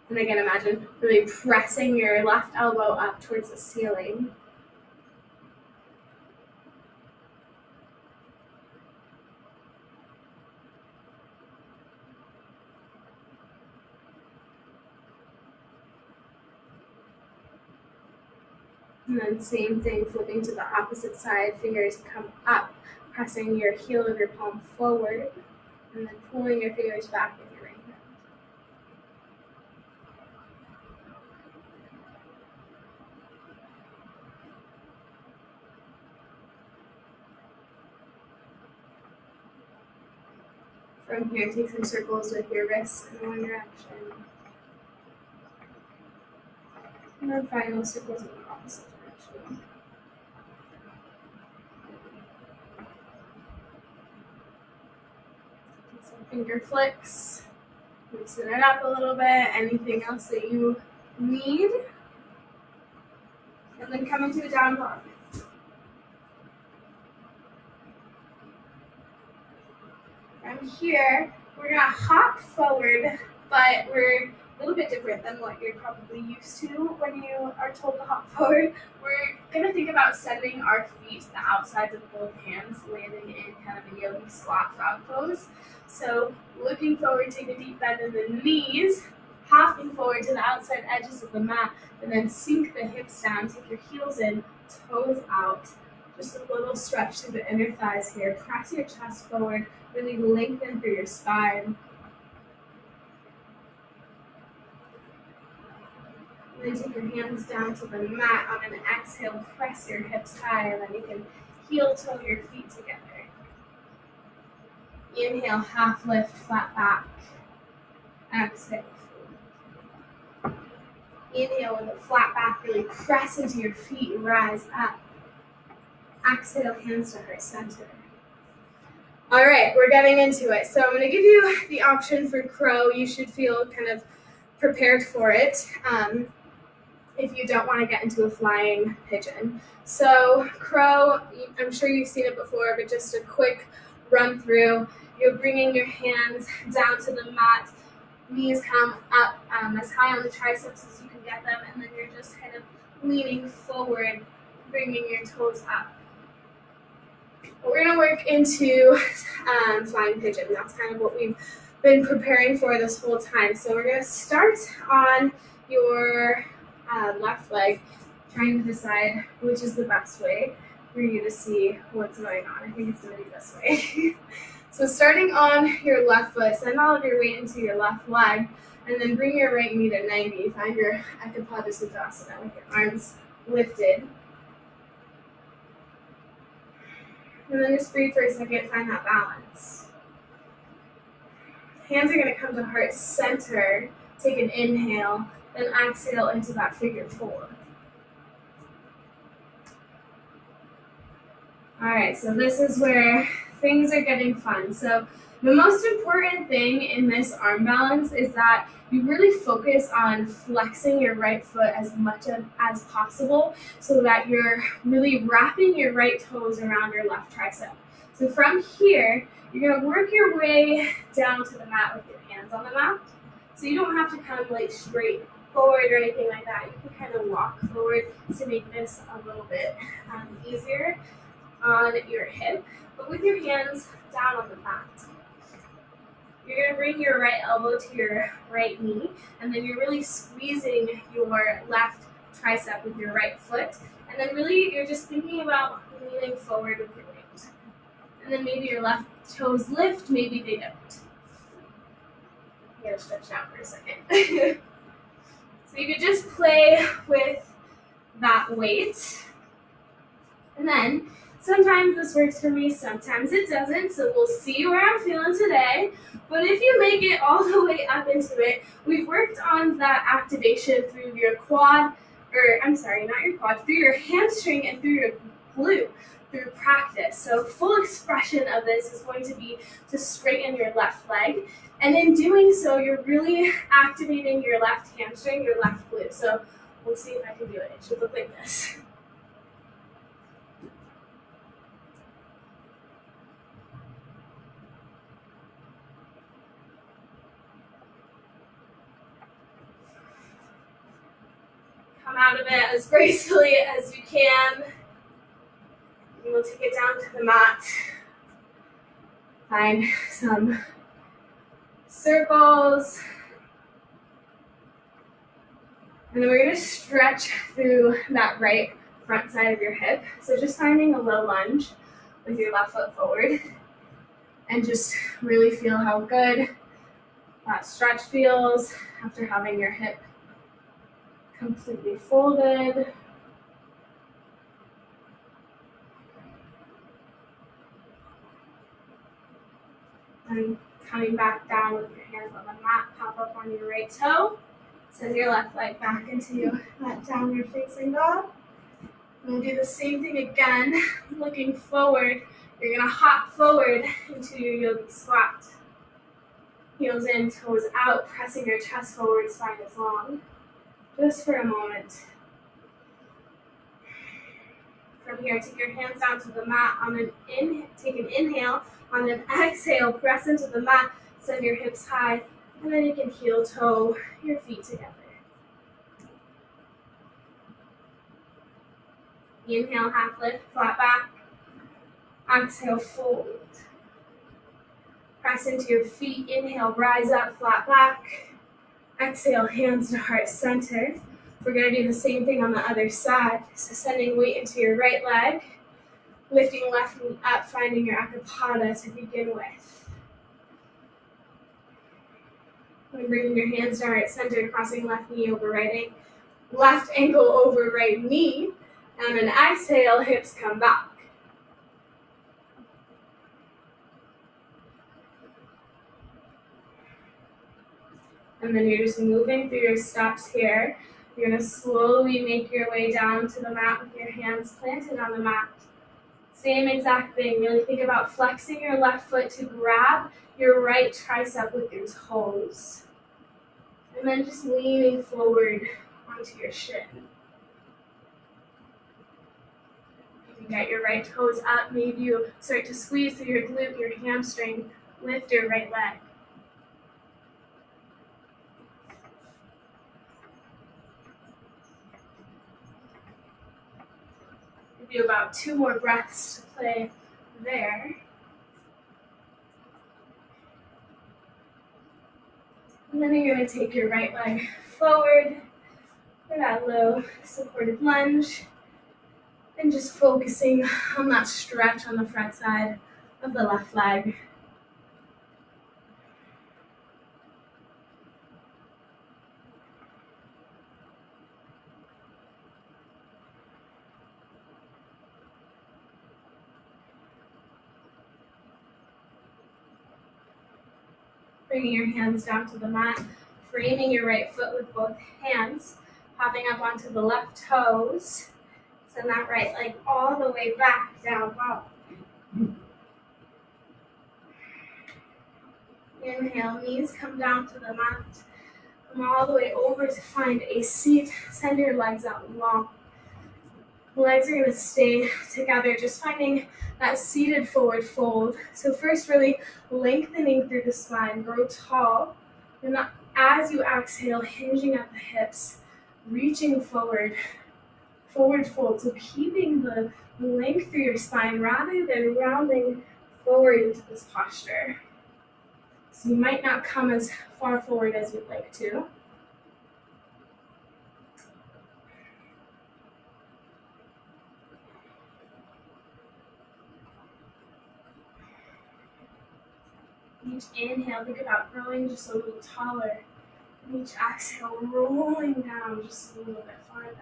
And again, imagine really pressing your left elbow up towards the ceiling. And then same thing, flipping to the opposite side, fingers come up, pressing your heel of your palm forward, and then pulling your fingers back with your right hand. From here, take some circles with your wrists in one direction. And then final circles in the opposite direction. Take some finger flicks. Loosen it up a little bit. Anything else that you need. And then come into a down dog. From here, we're going to hop forward, but we're a little bit different than what you're probably used to when you are told to hop forward. We're going to think about sending our feet to the outsides of both hands, landing in kind of a yogi squat frog pose. So looking forward, take a deep bend in the knees, hopping forward to the outside edges of the mat, and then sink the hips down, take your heels in, toes out. Just a little stretch through the inner thighs here. Press your chest forward, really lengthen through your spine. And then take your hands down to the mat. On an exhale, press your hips high, and then you can heel toe your feet together. Inhale, half lift, flat back. Exhale. Inhale with a flat back, really press into your feet, rise up. Exhale, hands to heart center. All right, we're getting into it. So I'm going to give you the option for crow. You should feel kind of prepared for it if you don't want to get into a flying pigeon. So crow, I'm sure you've seen it before, but just a quick run through. You're bringing your hands down to the mat. Knees come up as high on the triceps as you can get them, and then you're just kind of leaning forward, bringing your toes up. We're going to work into flying pigeon. That's kind of what we've been preparing for this whole time. So we're going to start on your left leg. trying to decide which is the best way for you to see what's going on. I think it's going to be this way. So starting on your left foot, send all of your weight into your left leg, and then bring your right knee to 90. Find your Ekapada Sukhasana with your arms lifted. And then just breathe for a second, find that balance. Hands are going to come to heart center. Take an inhale, then exhale into that figure four. All right, so this is where things are getting fun. So the most important thing in this arm balance is that you really focus on flexing your right foot as much as possible so that you're really wrapping your right toes around your left tricep. So from here, you're going to work your way down to the mat with your hands on the mat. So you don't have to come like straight forward or anything like that. You can kind of walk forward to make this a little bit easier on your hip, but with your hands down on the mat. You're going to bring your right elbow to your right knee, and then you're really squeezing your left tricep with your right foot, and then really you're just thinking about leaning forward with your weight. And then maybe your left toes lift, maybe they don't. You gotta stretch out for a second. So you could just play with that weight, and then sometimes this works for me, sometimes it doesn't, so we'll see where I'm feeling today. But if you make it all the way up into it, we've worked on that activation through your quad, through your hamstring and through your glute, through practice. So full expression of this is going to be to straighten your left leg. And in doing so, you're really activating your left hamstring, your left glute. So let's see if I can do it. It should look like this. Come out of it as gracefully as you can. And we'll take it down to the mat. Find some circles. And then we're going to stretch through that right front side of your hip. So just finding a low lunge with your left foot forward. And just really feel how good that stretch feels after having your hip completely folded. And coming back down with your hands on the mat, pop up on your right toe. Send your left leg back into that downward facing dog. And we'll do the same thing again, looking forward. You're gonna hop forward into your yogi squat. Heels in, toes out, pressing your chest forward, spine is long. Just for a moment. From here, take your hands down to the mat. Take an inhale. On an exhale, press into the mat. Send your hips high. And then you can heel toe your feet together. Inhale, half lift, flat back. Exhale, fold. Press into your feet. Inhale, rise up, flat back. Exhale, hands to heart center. We're going to do the same thing on the other side. So sending weight into your right leg. Lifting left knee up, finding your Ekapada to begin with. And bringing your hands to heart center, crossing left knee over left ankle over right knee. And an exhale, hips come back. And then you're just moving through your steps here. You're going to slowly make your way down to the mat with your hands planted on the mat. Same exact thing. Really think about flexing your left foot to grab your right tricep with your toes. And then just leaning forward onto your shin. You can get your right toes up. Maybe you start to squeeze through your glute, your hamstring. Lift your right leg. Give you about 2 more breaths to play there. And then you're going to take your right leg forward, for that low supported lunge. And just focusing on that stretch on the front side of the left leg. Bringing your hands down to the mat, framing your right foot with both hands, hopping up onto the left toes. Send that right leg all the way back down low. Inhale, knees come down to the mat. Come all the way over to find a seat. Send your legs out long. The legs are going to stay together, just finding that seated forward fold. So first really lengthening through the spine, grow tall. And as you exhale, hinging at the hips, reaching forward, forward fold. So keeping the length through your spine rather than rounding forward into this posture. So you might not come as far forward as you'd like to. Each inhale, think about growing just a little taller. And each exhale, rolling down just a little bit farther.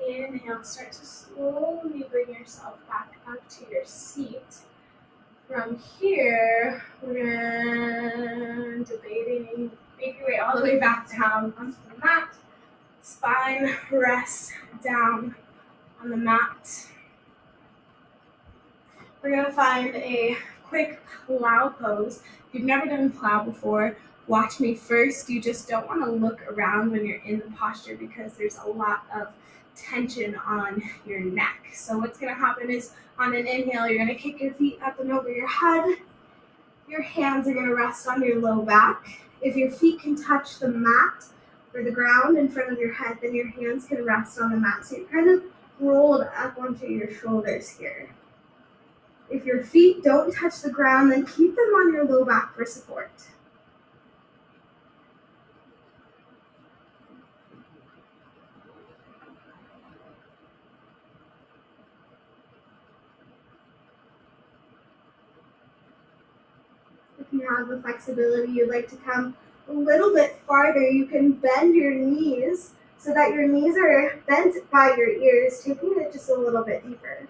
Inhale, start to slowly bring yourself back up to your seat. From here, we're going to make your way all the way back down onto the mat. Spine rests down on the mat. We're going to find a quick plow pose. If you've never done plow before, watch me first. You just don't want to look around when you're in the posture because there's a lot of tension on your neck. So what's going to happen is on an inhale, you're going to kick your feet up and over your head. Your hands are going to rest on your low back. If your feet can touch the mat or the ground in front of your head, then your hands can rest on the mat. So you're kind of rolled up onto your shoulders here. If your feet don't touch the ground, then keep them on your low back for support. If you have the flexibility, you'd like to come a little bit farther, you can bend your knees so that your knees are bent by your ears, taking it just a little bit deeper.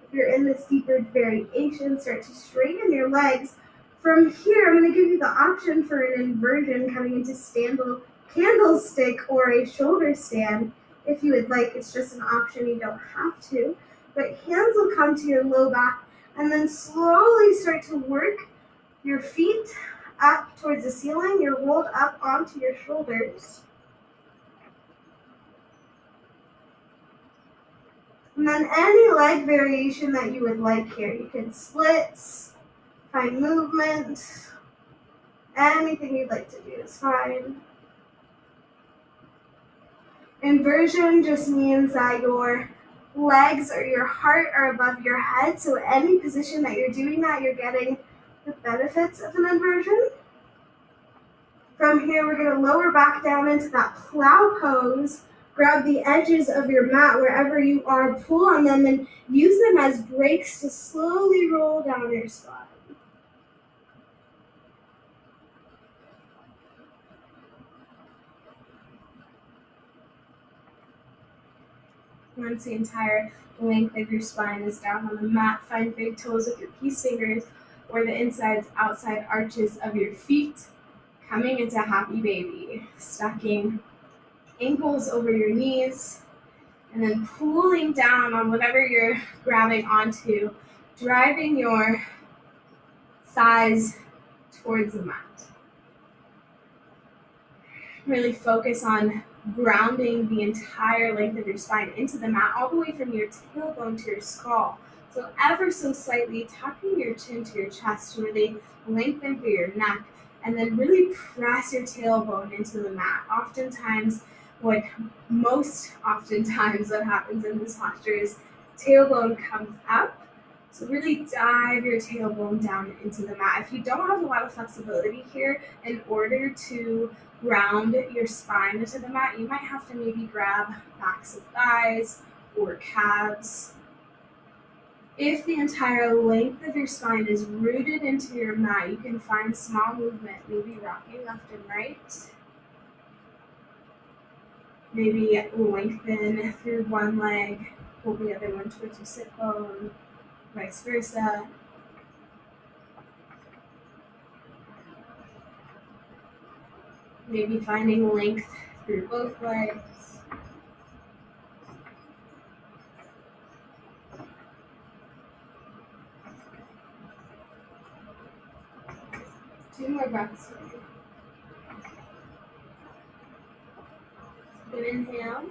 If you're in this deeper variation, start to straighten your legs. From here, I'm going to give you the option for an inversion coming into candlestick or a shoulder stand. If you would like, it's just an option, you don't have to. But hands will come to your low back and then slowly start to work your feet up towards the ceiling. You're rolled up onto your shoulders. And then any leg variation that you would like here. You can splits, find movement, anything you'd like to do is fine. Inversion just means that your legs or your heart are above your head. So any position that you're doing that, you're getting the benefits of an inversion. From here, we're going to lower back down into that plow pose. Grab the edges of your mat wherever you are, pull on them, and use them as brakes to slowly roll down your spine. Once the entire length of your spine is down on the mat, find big toes with your peace fingers or the insides outside arches of your feet. Coming into happy baby, stacking ankles over your knees, and then pulling down on whatever you're grabbing onto, driving your thighs towards the mat. really focus on grounding the entire length of your spine into the mat, all the way from your tailbone to your skull. So ever so slightly tucking your chin to your chest to really lengthen through your neck, and then really press your tailbone into the mat. Most oftentimes what happens in this posture is tailbone comes up. So really dive your tailbone down into the mat. If you don't have a lot of flexibility here, in order to ground your spine into the mat, you might have to maybe grab backs of thighs or calves. If the entire length of your spine is rooted into your mat, you can find small movement, maybe rocking left and right. Maybe lengthen through one leg, pull the other one towards your sit bone, vice versa. Maybe finding length through both legs. Two more breaths here. Good inhale.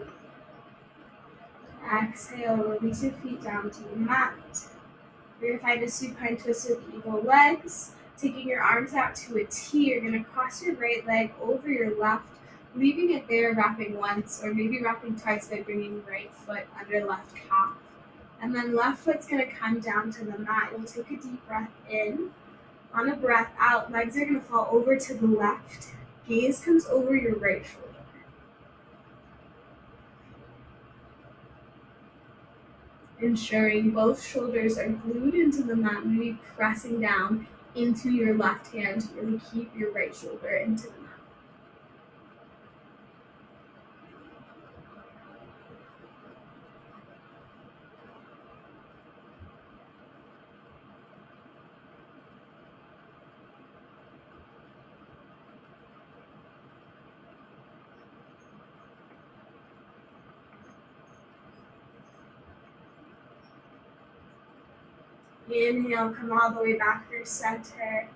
Exhale, release your feet down to the mat. You're going to find a supine twist with eagle legs. Taking your arms out to a T, you're going to cross your right leg over your left, leaving it there, wrapping once, or maybe wrapping twice by bringing right foot under left calf. And then left foot's going to come down to the mat. You'll take a deep breath in. On a breath out, legs are going to fall over to the left. Gaze comes over your right shoulder. Ensuring both shoulders are glued into the mat, maybe pressing down into your left hand to really keep your right shoulder into the mat. Inhale, come all the way back through center.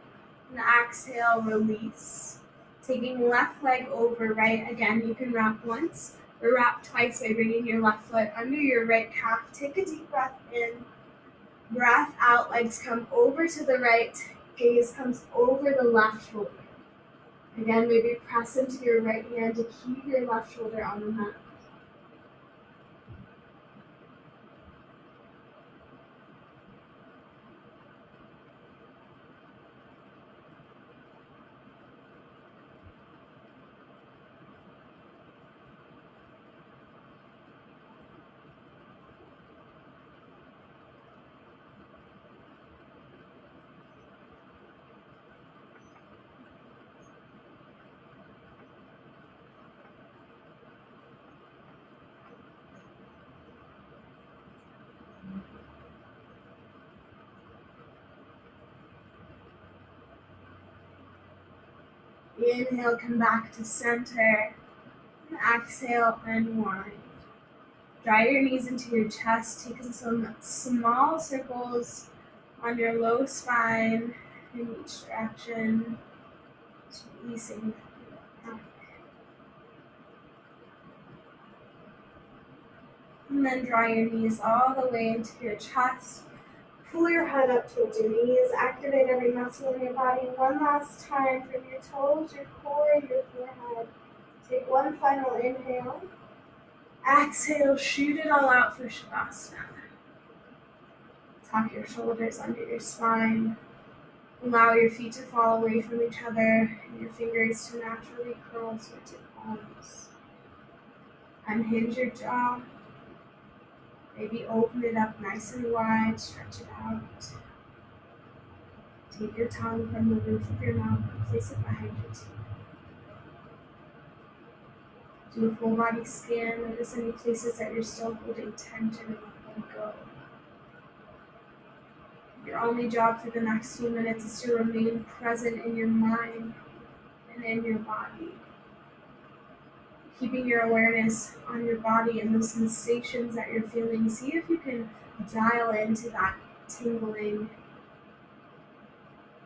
And exhale, release. Taking left leg over right. Again, you can wrap once or wrap twice by bringing your left foot under your right calf. Take a deep breath in. Breath out, legs come over to the right. Gaze comes over the left shoulder. Again, maybe press into your right hand to keep your left shoulder on the mat. Inhale, come back to center. And exhale, unwind. Drive your knees into your chest, taking some small circles on your low spine in each direction, releasing back. And then draw your knees all the way into your chest. Pull your head up towards your knees. Activate every muscle in your body. One last time from your toes, your core, your forehead. Take one final inhale. Exhale, shoot it all out for Shavasana. Tuck your shoulders under your spine. Allow your feet to fall away from each other and your fingers to naturally curl towards your palms. Unhinge your jaw. Maybe open it up nice and wide, stretch it out. Take your tongue from the roof of your mouth and place it behind your teeth. Do a full body scan. Notice any places that you're still holding tension and let them go. Your only job for the next few minutes is to remain present in your mind and in your body. Keeping your awareness on your body and the sensations that you're feeling. See if you can dial into that tingling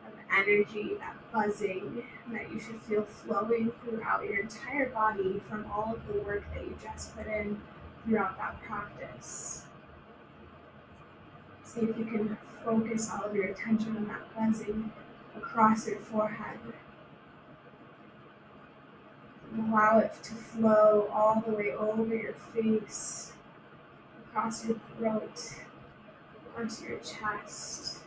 of energy, that buzzing that you should feel flowing throughout your entire body from all of the work that you just put in throughout that practice. See if you can focus all of your attention on that buzzing across your forehead. And allow it to flow all the way over your face, across your throat, onto your chest.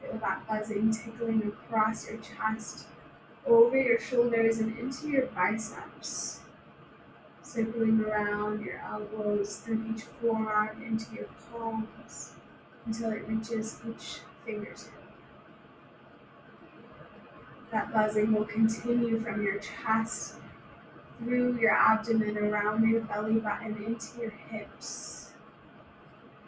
Feel that buzzing tickling across your chest, over your shoulders and into your biceps, circling around your elbows, through each forearm, into your palms, until it reaches each fingertip. That buzzing will continue from your chest, through your abdomen, around your belly button, into your hips.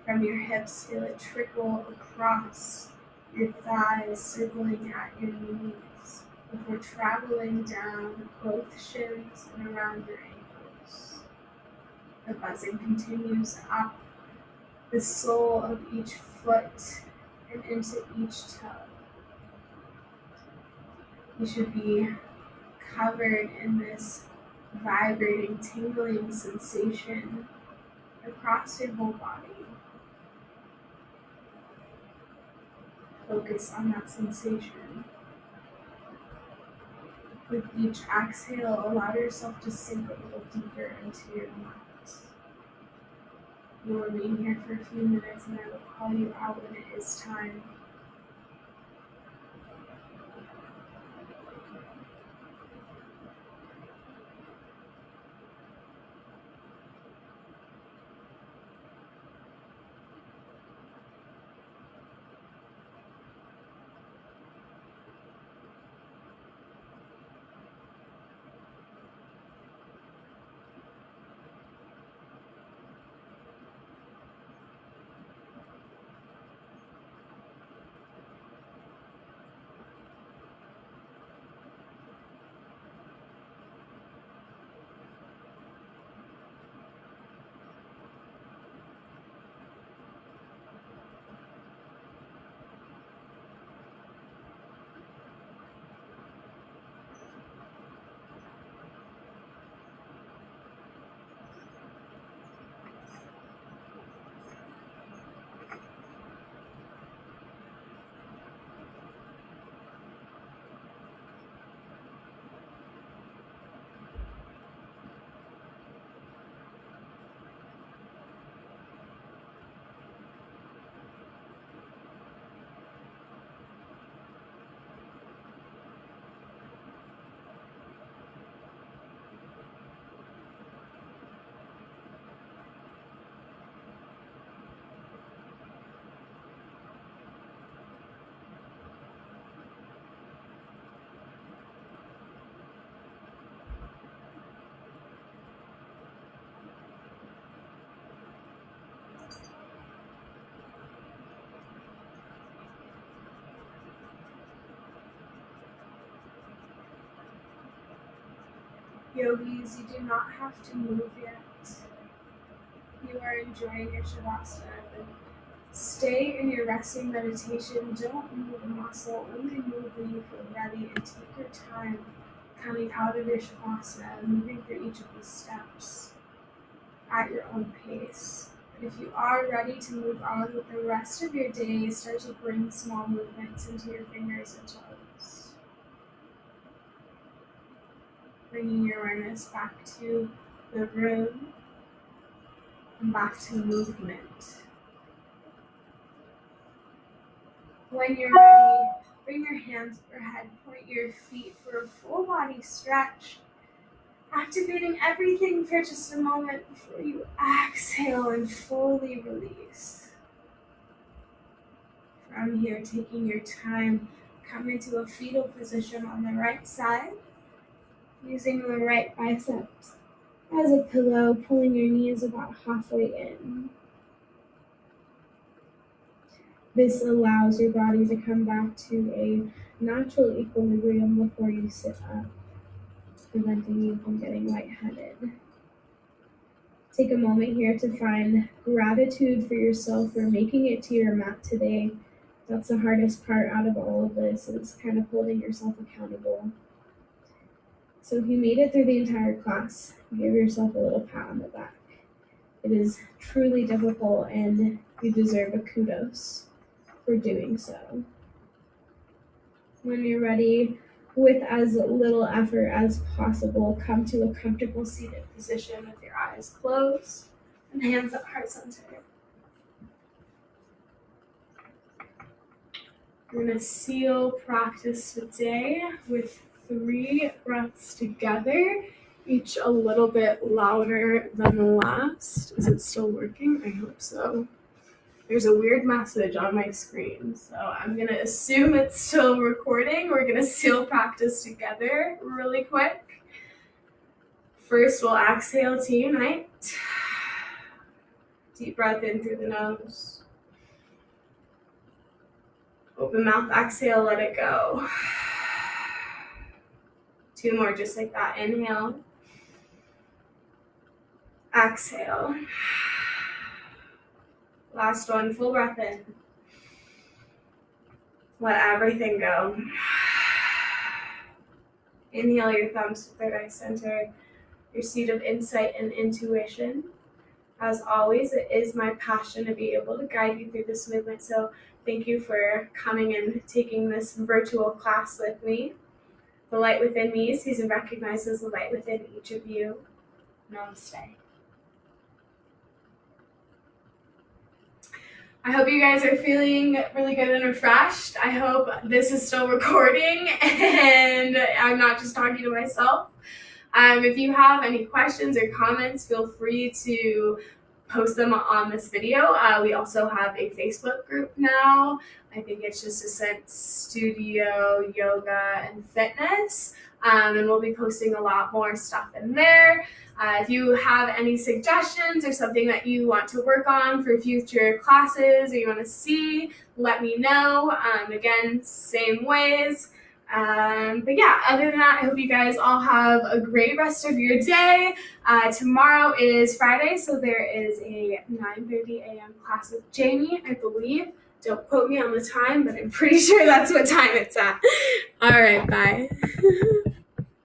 From your hips, feel it trickle across your thighs, circling at your knees, before traveling down both shins and around your ankles. The buzzing continues up the sole of each foot and into each toe. You should be covered in this vibrating, tingling sensation across your whole body. Focus on that sensation. With each exhale, allow yourself to sink a little deeper into your mat. You'll remain here for a few minutes and I will call you out when it is time. Yogis, you do not have to move yet. You are enjoying your Shavasana, but stay in your resting meditation. Don't move a muscle, only move when you feel ready, and take your time coming out of your Shavasana and moving through each of these steps at your own pace. And if you are ready to move on with the rest of your day, start to bring small movements into your fingers and toes. Bringing your awareness back to the room and back to movement. When you're ready, bring your hands overhead, point your feet for a full body stretch, activating everything for just a moment before you exhale and fully release. From here, taking your time, come into a fetal position on the right side, using the right biceps as a pillow, pulling your knees about halfway in. This allows your body to come back to a natural equilibrium before you sit up, preventing you from getting lightheaded. Take a moment here to find gratitude for yourself for making it to your mat today, That's the hardest part out of all of this, is kind of holding yourself accountable. So if you made it through the entire class, give yourself a little pat on the back. It is truly difficult, and you deserve a kudos for doing so. When you're ready, with as little effort as possible, come to a comfortable seated position with your eyes closed and hands at heart center. We're going to seal practice today with 3 breaths together, each a little bit louder than the last. Is it still working? I hope so. There's a weird message on my screen, so I'm going to assume it's still recording. We're going to seal practice together really quick. First, we'll exhale to unite. Deep breath in through the nose. Open mouth, exhale, let it go. 2 more just like that. Inhale. Exhale. Last one, full breath in. Let everything go. Inhale your thumbs to third eye center, your seat of insight and intuition. As always, it is my passion to be able to guide you through this movement, so thank you for coming and taking this virtual class with me. The light within me sees and recognizes the light within each of you. Namaste. I hope you guys are feeling really good and refreshed. I hope this is still recording and I'm not just talking to myself. If you have any questions or comments, feel free to post them on this video. We also have a Facebook group now. I think it's just Ascent Studio, Yoga, and Fitness. And we'll be posting a lot more stuff in there. If you have any suggestions or something that you want to work on for future classes or you want to see, let me know. Again, same ways. But yeah, other than that, I hope you guys all have a great rest of your day. Tomorrow is Friday, so there is a 9:30 a.m. class with Jamie, I believe. Don't quote me on the time, but I'm pretty sure that's what time it's at. All right, bye.